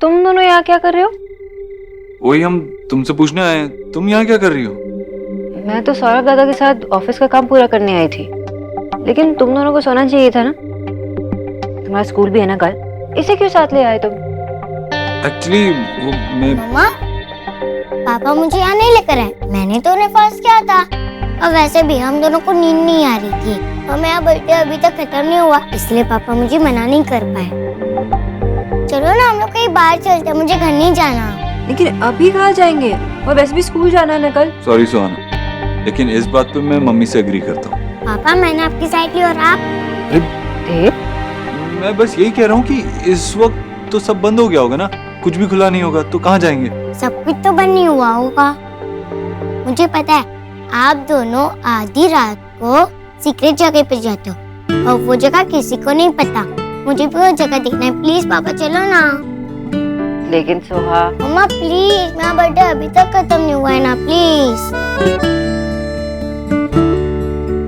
तुम दोनों यहाँ क्या कर रहे हो? वही हम तुमसे पूछने आए हैं, तुम यहाँ क्या कर रही हो? मैं तो सौरभ दादा के साथ ऑफिस का काम पूरा करने आई थी, लेकिन तुम दोनों को सोना चाहिए था ना। तुम्हारा स्कूल भी है ना कल, इसे क्यों साथ ले आए तुम? एक्चुअली वो मैं मम्मा, पापा मुझे यहाँ नहीं लेकर आए, मैंने तो उन्हें फोर्स किया था। और वैसे भी हम दोनों को नींद नहीं आ रही थी और मेरा बर्थडे अभी तक खत्म नहीं हुआ, इसलिए पापा मुझे मना नहीं कर पाए। चलो ना हम लोग कहीं बाहर चलते हैं, मुझे घर नहीं जाना। लेकिन अभी कहाँ जाएंगे, और वैसे भी स्कूल जाना है ना कल। सॉरी सुहाना, लेकिन इस बात पे मैं मम्मी से एग्री करता हूँ। पापा मैंने आपकी साइड ली और आप? मैं बस यही कह रहा हूँ कि इस वक्त तो सब बंद हो गया होगा ना, कुछ भी खुला नहीं होगा, तो कहाँ जाएंगे? सब कुछ तो बंद नहीं हुआ होगा। मुझे पता है आप दोनों आधी रात को सीक्रेट जगह पे जाते हो और वो जगह किसी को नहीं पता। मुझे भी वो जगह देखना है, प्लीज पापा चलो ना। लेकिन सोहा, मम्मा प्लीज, मेरा बर्थडे अभी तक खत्म नहीं हुआ है ना, प्लीज।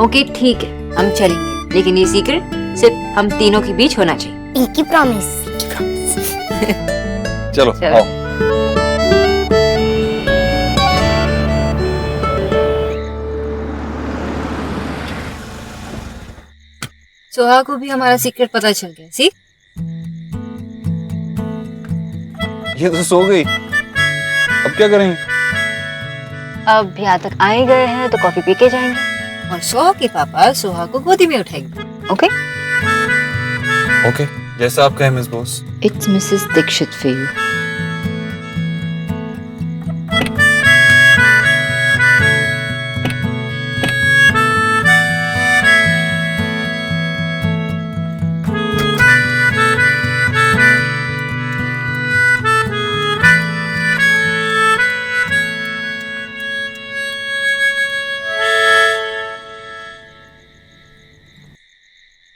ओके ठीक है, हम चलेंगे, लेकिन ये सीक्रेट सिर्फ हम तीनों के बीच होना चाहिए। एक ही प्रॉमिस। चलो चलो। आओ। सोहा को भी हमारा सीक्रेट पता चल गया। सी, ये तो सो गई, अब क्या करेंगे? अब यहाँ तक आए गए हैं तो कॉफी पी के जाएंगे और सोहा के पापा सोहा को गोदी में उठाएंगे। ओके ओके, जैसा आप कहें miss boss. It's Mrs Dikshit for you.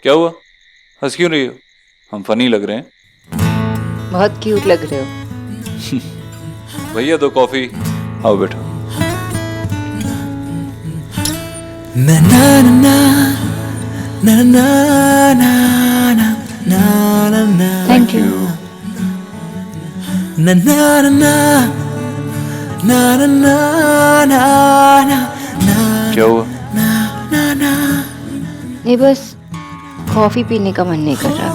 क्या हुआ, हंस क्यों रही हो? हम फनी लग रहे हैं। बहुत क्यूट लग रहे हो। भैया दो कॉफी, आओ बैठो। ना ना ना ना ना ना ना ना ना ना थैंक यू। ना ना ना ना ना ना ना ना क्या हुआ? ना ना ना ये बस कॉफी पीने का मन नहीं कर रहा।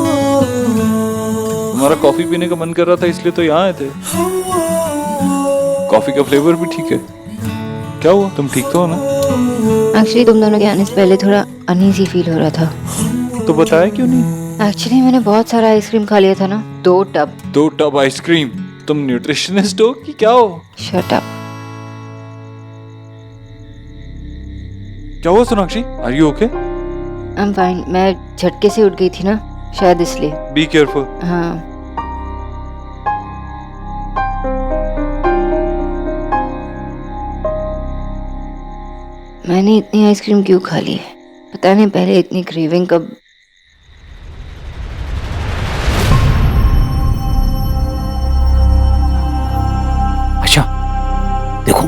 तुम्हारा कॉफी पीने का मन कर रहा था इसलिए तो यहाँ आए थे। कॉफी का फ्लेवर भी ठीक है। क्या हुआ, तुम ठीक तो हो ना? एक्चुअली तुम दोनों के आने से पहले थोड़ा अनईजी फील हो रहा था। तो बताया क्यों नहीं? एक्चुअली मैंने बहुत सारा आइसक्रीम खा लिया था ना, 2 टब। 2 tub ice cream? तुम न्यूट्रिशनिस्ट हो कि क्या हो? Shut up. क्या हुआ Sonakshi, are you okay? I am fine. मैं झटके से उठ गई थी ना, शायद इसलिए। Be careful. हाँ। मैंने इतनी आइसक्रीम क्यों खा ली है, पता नहीं। पहले इतनी क्रेविंग कब। अच्छा देखो,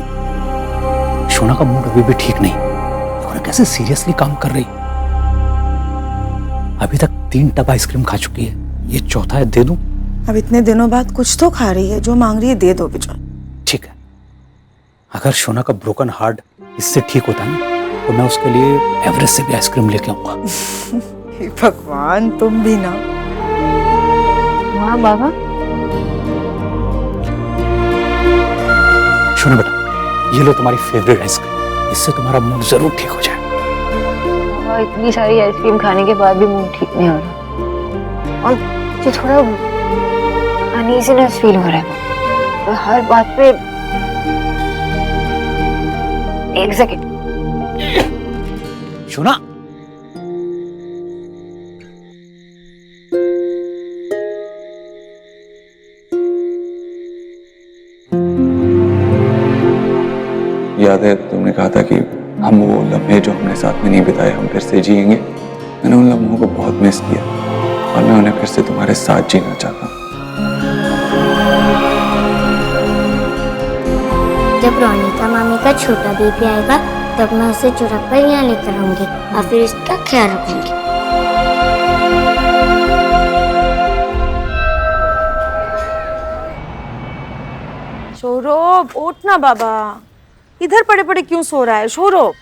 शोना का मूड अभी भी ठीक नहीं, देखो ना कैसे सीरियसली काम कर रही। अभी तक 3 टब आइसक्रीम खा चुकी है, ये चौथा है, दे दूं? अब इतने दिनों बाद कुछ तो खा रही है, जो मांग रही है दे दो बिजोय। ठीक है, अगर शोना का ब्रोकन हार्ट इससे ठीक होता है ना, तो मैं उसके लिए एवरेस्ट से भी आइसक्रीम लेके आऊंगा। हे भगवान, तुम भी ना। हाँ बाबा। शोना बेटा, ये लो तुम्हारी फेवरेट आइसक्रीम, इससे तुम्हारा मूड जरूर ठीक हो जाए। और इतनी सारी आइसक्रीम खाने के बाद भी मूड ठीक नहीं हो रहा, और जो थोड़ा अनईजीनेस फील हो रहा है। तो हर बात पे। एक सेकंड। शोना, याद है तुमने कहा था कि हम वो लम्हे जो हमने साथ में नहीं बिताए हम फिर से जिएंगे। मैंने उन लम्हों को बहुत मिस किया और मैं उन्हें फिर से तुम्हारे साथ जीना चाहता हूँ। जब रोनिका मामी का छोटा बेबी आएगा तब मैं उसे चुरा कर यहाँ लेकर आऊंगी और फिर उसका ख्याल रखूंगी। सौरभ उठ ना बाबा, इधर पड़े पड़े क्यों सो रहा है सौरभ?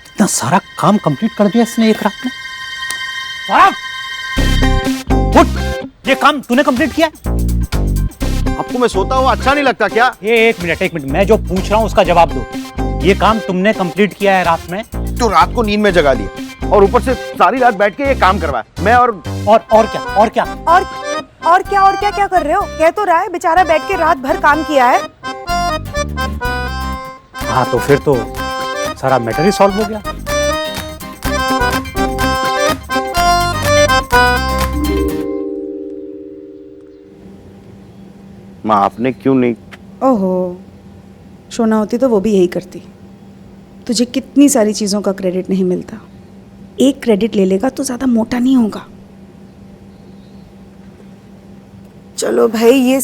इतना सारा काम कंप्लीट कर दिया इसने एक रात में। सौरभ उठ, ये काम तूने कंप्लीट किया? आपको मैं सोता हुआ अच्छा नहीं लगता क्या? ये एक मिनट, मैं जो पूछ रहा हूँ उसका जवाब दो। ये काम तुमने कंप्लीट किया है रात में? तो रात को नींद में जगा दिया और ऊपर से सारी रात बैठ के ये काम करवाया मैं और क्या क्या कर रहे हो? कह तो रहा है बेचारा बैठ के रात भर काम किया है। हाँ तो फिर तो सारा मैटर ही सॉल्व हो गया। माँ आपने क्यों नहीं? ओहो, सोना होती तो वो भी यही करती। तुझे कितनी सारी चीजों का क्रेडिट नहीं मिलता, एक क्रेडिट ले लेगा तो ज्यादा मोटा नहीं होगा। चलो भाई, ये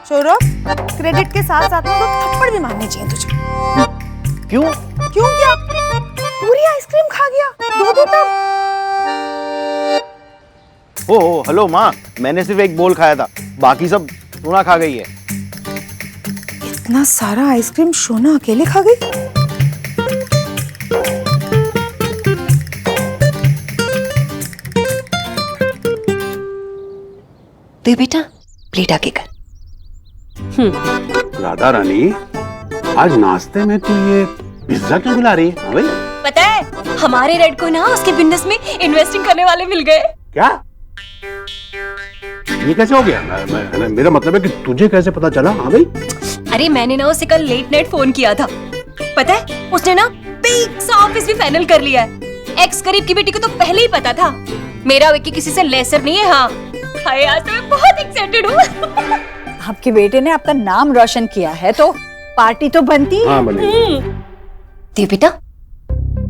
सौरभ, क्रेडिट के साथ साथ में तो थप्पड़ भी मारने चाहिए तुझे। क्यों? क्यों क्या? पूरी आइसक्रीम खा गया, दो टब। ओ हेलो माँ, मैंने सिर्फ एक बोल खाया था, बाकी सब सोना खा गई है। इतना सारा आइसक्रीम सोना अकेले खा गई? दे बेटा, प्लेट आगे कर। राधा रानी, आज नाश्ते में तू ये पिज्जा क्यों खिला रही है? हाँ भाई, पता है हमारे रेड को ना उसके बिजनेस में इन्वेस्टिंग करने वाले मिल गए। क्या ये कैसे हो गया? मेरा मतलब है कि तुझे कैसे पता चला? हाँ भाई, अरे मैंने ना उसे कल लेट नाइट फोन किया था। पता है उसने ना बिग सा ऑफिस भी फाइनल कर लिया है। एक्स करीब की बेटी को तो पहले ही पता था। मेरा विक्की किसी से लेसर नहीं है। हाँ हाय, आज तो मैं बहुत एक्साइटेड हूँ। आपके बेटे ने आपका नाम रोशन किया है तो पार्टी तो बनती है। हाँ बनेगी। देव बेटा,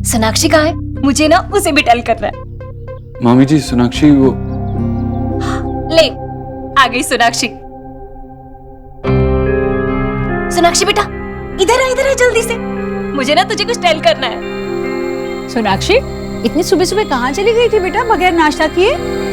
सोनाक्षी कहाँ है? मुझे ना उसे भी टेल करना है। मामी जी, सोनाक्षी वो ले आ गई सोनाक्षी। सोनाक्षी बेटा, इधर आ जल्दी से, मुझे ना तुझे कुछ टेल करना है। सोनाक्षी, इतनी सुबह सुबह कहाँ चली गई थी बेटा बगैर नाश्ता किए?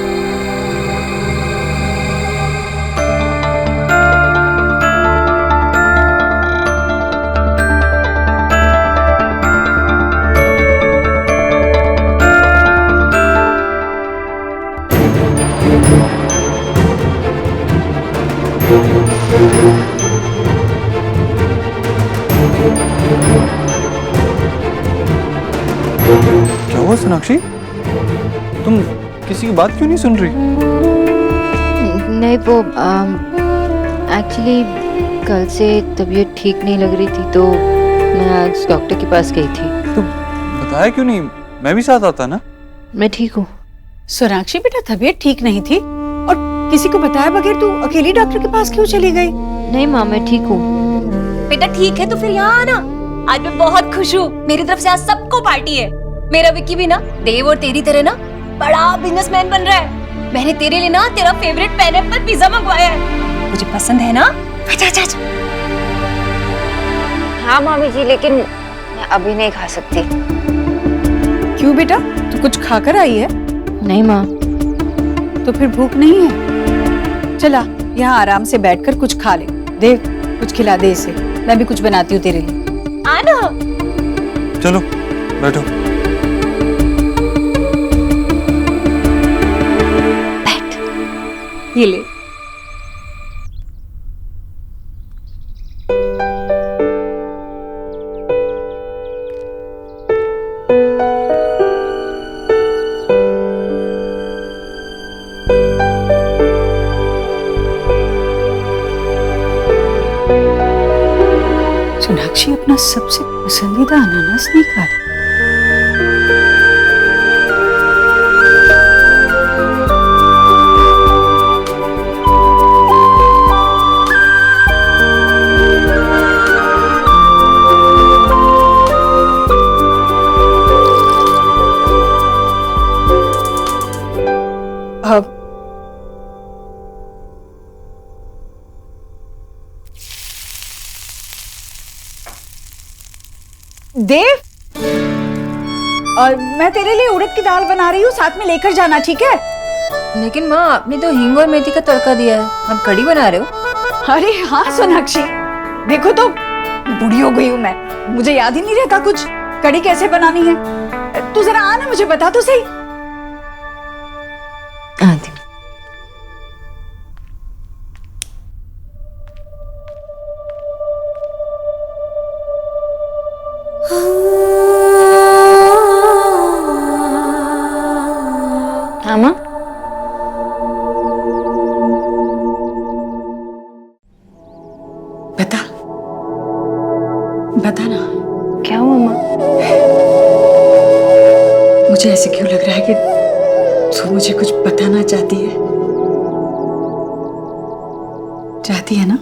क्या हुआ सोनाक्षी? तुम किसी की बात क्यों नहीं सुन रही? नहीं, वो एक्चुअली कल से तबीयत ठीक नहीं लग रही थी तो मैं आज डॉक्टर के पास गई थी। तो बताया क्यों नहीं? मैं भी साथ आता ना। मैं ठीक हूँ। सोनाक्षी बेटा, तबीयत ठीक नहीं थी और किसी को बताया बगैर तू अकेली डॉक्टर के पास क्यों चली गई? नहीं माँ, मैं ठीक हूँ। बेटा ठीक है तो फिर यहाँ आना। आज मैं बहुत खुश हूँ, मेरी तरफ से आज सबको पार्टी है। मेरा विक्की भी ना देव और तेरी तरह ना बड़ा बिजनेसमैन बन रहा है। मैंने तेरे लिए ना तेरा फेवरेट पाइनएप्पल पिज्जा मंगवाया है, मुझे पसंद है ना? अच्छा। हाँ मामी जी, लेकिन मैं अभी नहीं खा सकती। क्यों बेटा, तू कुछ खाकर आई है? नहीं माँ। तो फिर भूख नहीं है? चला यहाँ आराम से बैठकर कुछ खा ले। देव, कुछ खिला दे इसे, मैं भी कुछ बनाती हूँ तेरे लिए। आना। चलो बैठो। ये ले। सोनाक्षी अपना सबसे पसंदीदा अनानास नहीं खा रही। देव, और मैं तेरे लिए उड़द की दाल बना रही हूँ, साथ में लेकर जाना, ठीक है? लेकिन माँ आपने तो हींग और मेथी का तड़का दिया है, आप कढ़ी बना रहे हो? अरे हाँ सोनाक्षी, देखो तो बूढ़ी हो गई हूँ मैं, मुझे याद ही नहीं रहता कुछ कढ़ी कैसे बनानी है। तू जरा आना, मुझे बता तो सही। आती हूँ। हाँ माँ, बता बता ना, क्या हुआ माँ? मुझे ऐसे क्यों लग रहा है कि तू मुझे कुछ बताना चाहती है? चाहती है ना?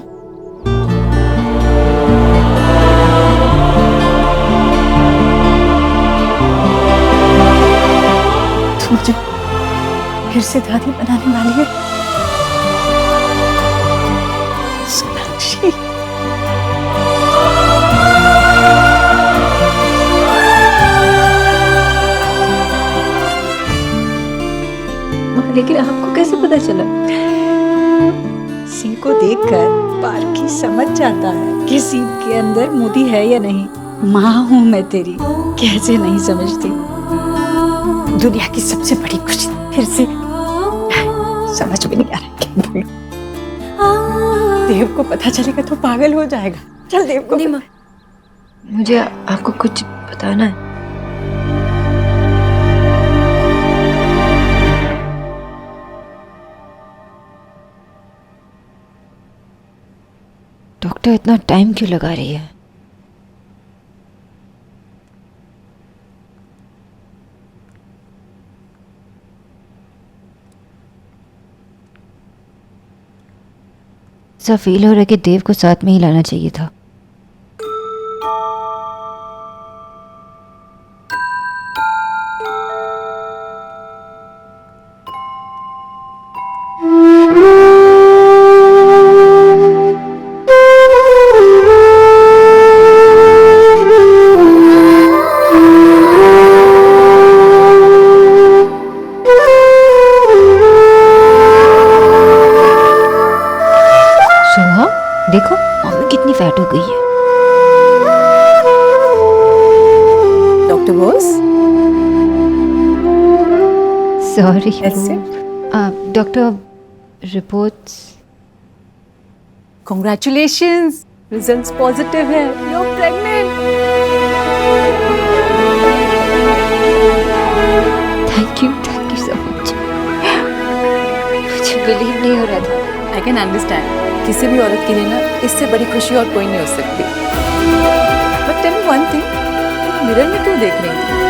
तू मुझे फिर से दादी बनाने वाली है? सोनाक्षी, लेकिन आपको कैसे पता चला? सीप को देखकर पारखी समझ जाता है कि सीप के अंदर मोती है या नहीं। माँ हूं मैं तेरी, कैसे नहीं समझती? दुनिया की सबसे बड़ी खुशी फिर से समझ में नहीं आ रहा क्या बोलूं। देव को पता चलेगा तो पागल हो जाएगा। चल देव को नहीं माँ, मुझे आपको कुछ बताना है। डॉक्टर इतना टाइम क्यों लगा रही है? ऐसा फील हो रहा है कि देव को साथ में ही लाना चाहिए था। सोहा, देखो मम्मी कितनी फैट हो गई है। डॉक्टर बोस, सॉरी ऐसे? Doctor, reports. Congratulations, results positive है, you are pregnant. Thank you so much. मुझे बिलीव नहीं हो रहा था। आई कैन अंडरस्टैंड, किसी भी औरत के लिए ना इससे बड़ी खुशी और कोई नहीं हो सकती। But tell me one thing, mirror में क्यों देख रही थी?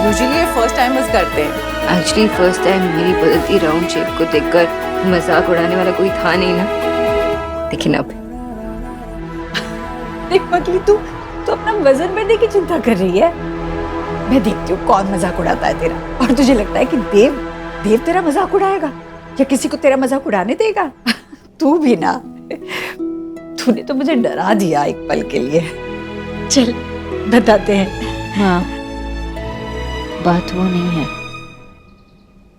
यूजुअली ये फर्स्ट टाइमर्स करते हैं। एक्चुअली फर्स्ट टाइम मेरी बदलती राउंड शेप को देखकर मजाक उड़ाने वाला कोई था नहीं ना, लेकिन अब देख पगली, तू अपना वजन बढ़ने की चिंता कर रही है। मैं देखती हूँ कौन मजाक उड़ाता है तेरा, और तुझे लगता है कि देव तेरा मजाक उड़ाएगा या किसी को तेरा मजाक उड़ाने देगा? तू भी ना, तूने तो मुझे डरा दिया एक पल के लिए। चल बताते हैं। हाँ, बात वो नहीं है।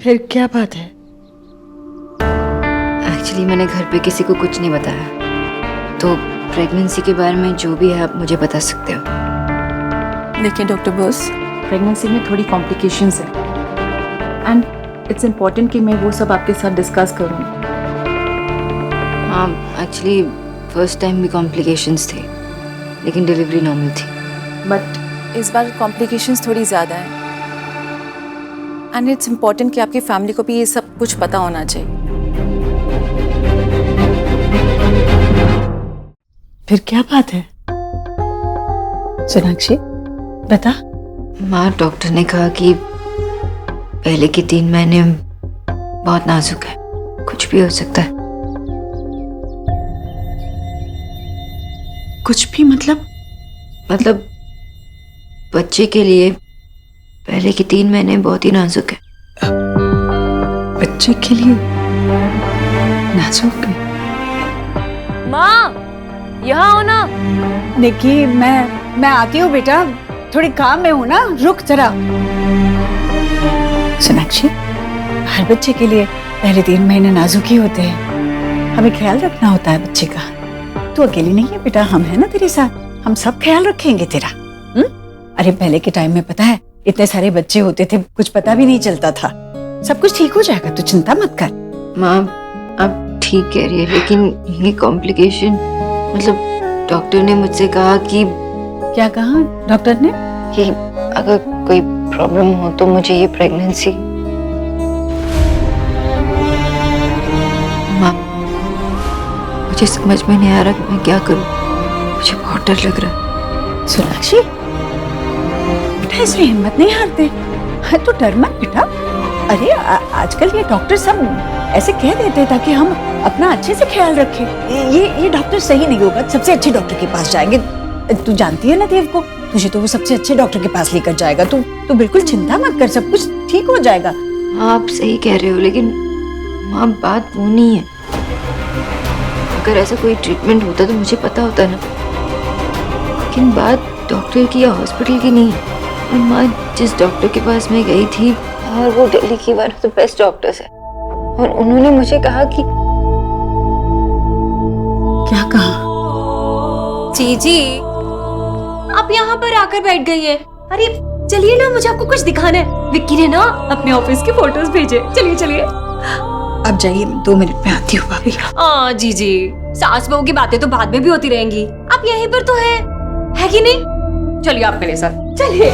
फिर क्या बात है? एक्चुअली मैंने घर पे किसी को कुछ नहीं बताया, तो प्रेगनेंसी के बारे में जो भी है आप मुझे बता सकते हो। देखिए डॉक्टर बोस, प्रेगनेंसी में थोड़ी कॉम्प्लिकेशंस है एंड इट्स इम्पोर्टेंट कि मैं वो सब आपके साथ डिस्कस करूँ। हाँ, एक्चुअली फर्स्ट टाइम भी कॉम्प्लिकेशंस थे, लेकिन डिलीवरी नॉर्मल थी। बट इस बार कॉम्प्लिकेशंस थोड़ी ज़्यादा हैं एंड इट्स इम्पोर्टेंट कि आपकी फैमिली को भी ये सब कुछ पता होना चाहिए। फिर क्या बात है सोनाक्षी, बता। माँ, डॉक्टर ने कहा कि पहले के 3 महीने बहुत नाजुक है, कुछ भी हो सकता है। कुछ भी मतलब बच्चे के लिए पहले के 3 महीने बहुत ही नाजुक है। बच्चे के लिए नाजुक है? माँ, यहाँ हो ना। निकी, मैं आती हूँ बेटा, थोड़ी काम में हूँ ना, रुक जरा। सोनाक्षी, हर बच्चे के लिए पहले 3 महीने नाजुक ही होते हैं, हमें ख्याल रखना होता है बच्चे का। तू अकेली नहीं है बेटा, हम है ना तेरे साथ, हम सब ख्याल रखेंगे तेरा। अरे पहले के टाइम में पता है इतने सारे बच्चे होते थे, कुछ पता भी नहीं चलता था। सब कुछ ठीक हो जाएगा, तू चिंता मत कर। माँ आप ठीक कह रही है, लेकिन ये कॉम्प्लिकेशन, मतलब डॉक्टर ने मुझसे कहा कि क्या कहा डॉक्टर ने? कि अगर कोई प्रॉब्लम हो तो मुझे ये प्रेगनेंसी। माँ मुझे समझ में नहीं आ रहा कि मैं क्या करूं, मुझे बहुत डर लग रहा है। सोनाक्षी बेटा, इसमें हिम्मत नहीं हारते, तो डर मत बेटा। अरे आजकल ये डॉक्टर सब ऐसे कह देते हैं ताकि हम अपना अच्छे से ख्याल रखें। ये डॉक्टर सही नहीं होगा, सबसे अच्छे डॉक्टर के पास जाएंगे। तू जानती है ना देव को, तुझे तो वो सबसे अच्छे डॉक्टर के पास लेकर जाएगा। तू बिल्कुल चिंता मत कर, सब कुछ ठीक हो जाएगा। आप सही कह रहे हो, लेकिन माँ बात वो नहीं है। अगर ऐसा कोई ट्रीटमेंट होता तो मुझे पता होता ना, लेकिन बात डॉक्टर की या हॉस्पिटल की नहीं है। और माँ जिस डॉक्टर के पास मैं गई थी, और वो दिल्ली की one of the best doctors है, और उन्होंने मुझे कहा कि क्या कहा? जीजी आप यहाँ पर आकर बैठ गई हैं। अरे चलिए ना, मुझे आपको कुछ दिखाना है। विक्की ने ना अपने ऑफिस की फोटोज भेजे, चलिए चलिए। अब जाइए, 2 मिनट में आती हूँ भाभी। जीजी सास बहू की बातें तो बाद में भी होती रहेंगी, आप यहीं पर तो है कि नहीं? चलिए आप मेरे साथ चलिए।